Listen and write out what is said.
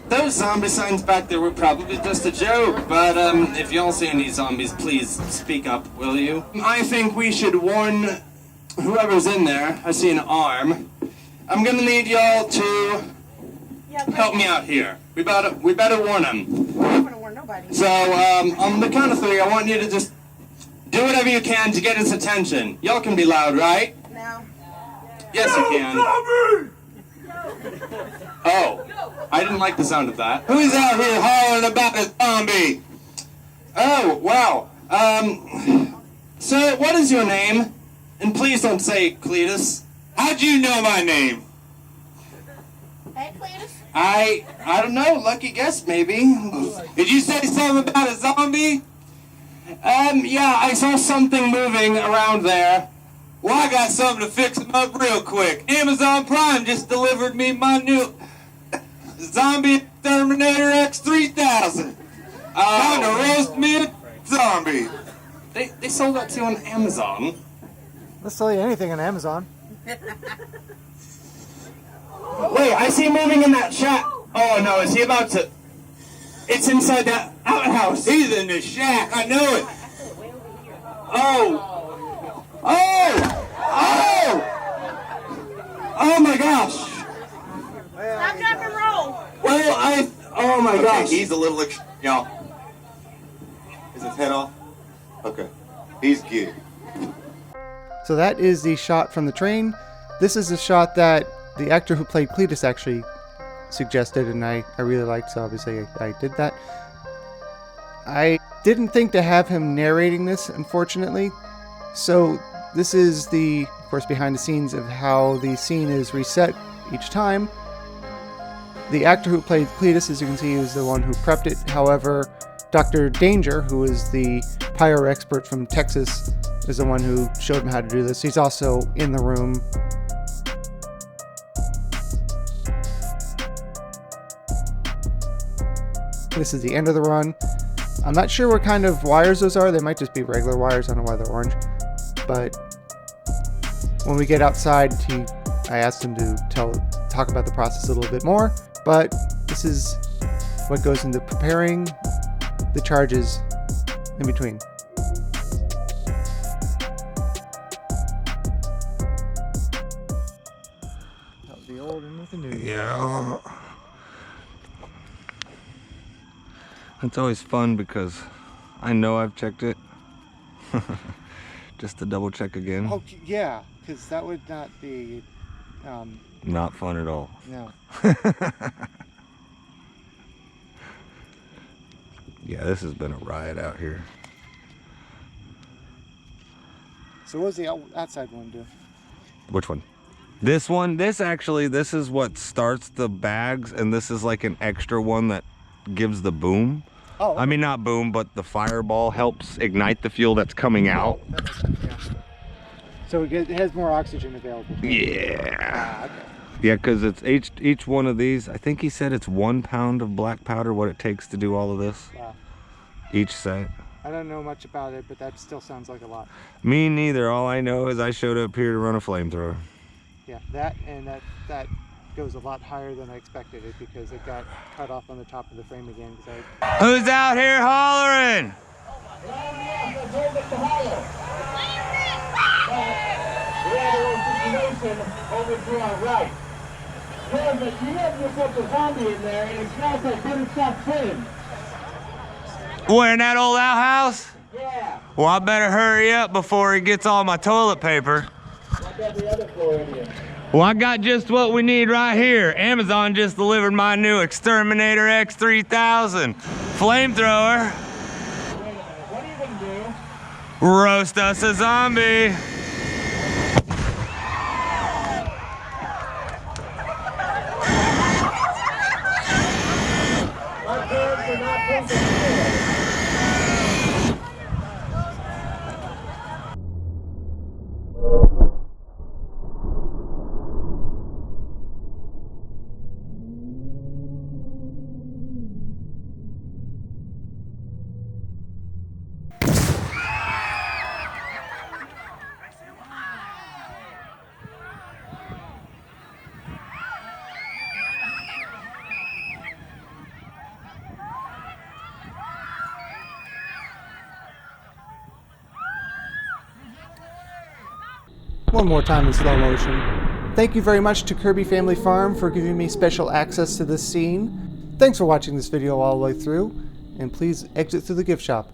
Those zombie signs back there were probably just a joke, but if y'all see any zombies, please speak up, will you? I think we should warn whoever's in there. I see an arm. I'm gonna need y'all to help me out here. We better warn him. I'm not gonna warn nobody. So, on the count of 3, I want you to just do whatever you can to get his attention. Y'all can be loud, right? No. Yes, you can. Oh, I didn't like the sound of that. Who's out here hollering about a zombie? Oh, wow. Sir, what is your name? And please don't say Cleatis. How'd you know my name? Hey, Cleatis. I don't know. Lucky guess, maybe. Did you say something about a zombie? Yeah, I saw something moving around there. Well, I got something to fix him up real quick. Amazon Prime just delivered me my new Zombie Exterminator X3000. Time to roast me a zombie. They sold that to you on Amazon. Let's sell you anything on Amazon. Wait, I see him moving in that shack. Oh no, is he about to... It's inside that outhouse. He's in the shack, I know it. Oh! Oh! Oh! Oh my gosh! Stop, drop, and roll. Well, oh my gosh. He's a little... Y'all. Is his head off? Okay. He's good. So that is the shot from the train. This is the shot that the actor who played Cleatis actually suggested, and I really liked, so obviously I did that. I didn't think to have him narrating this, unfortunately. So this is the, of course, behind the scenes of how the scene is reset each time. The actor who played Cleatis, as you can see, is the one who prepped it. However, Dr. Danger, who is the pyro expert from Texas, is the one who showed him how to do this. He's also in the room. This is the end of the run. I'm not sure what kind of wires those are. They might just be regular wires. I don't know why they're orange. But when we get outside, I asked him to talk about the process a little bit more. But this is what goes into preparing the charges in between. The old and with the new. Yeah. It's always fun because I know I've checked it. Just to double check again. Oh, yeah, because that would not be... Not fun at all. No. Yeah, this has been a riot out here. So what does the outside one do? Which one? This one? This is what starts the bags, and this is like an extra one that gives the boom. Oh, okay. I mean, not boom, but the fireball helps ignite the fuel that's coming out. That makes sense, yeah. So it has more oxygen available. Yeah. Okay. Yeah, because it's each one of these, I think he said it's 1 pound of black powder, what it takes to do all of this. Wow. Each set. I don't know much about it, but that still sounds like a lot. Me neither. All I know is I showed up here to run a flamethrower. Yeah, that and that goes a lot higher than I expected it because it got cut off on the top of the frame again. Who's out here hollering? Over to our right. Yeah, but you have yourself a zombie in there and it smells like bitter stuff too. Where, in that old outhouse? Yeah. Well, I better hurry up before he gets all my toilet paper. Like every other floor in here. Well, I got just what we need right here. Amazon just delivered my new Exterminator X3000 flamethrower. Wait a minute, what are you gonna do? Roast us a zombie. My parents are not thinking. one more time in slow motion. Thank you very much to Kirby Family Farm for giving me special access to this scene. Thanks for watching this video all the way through, and please exit through the gift shop.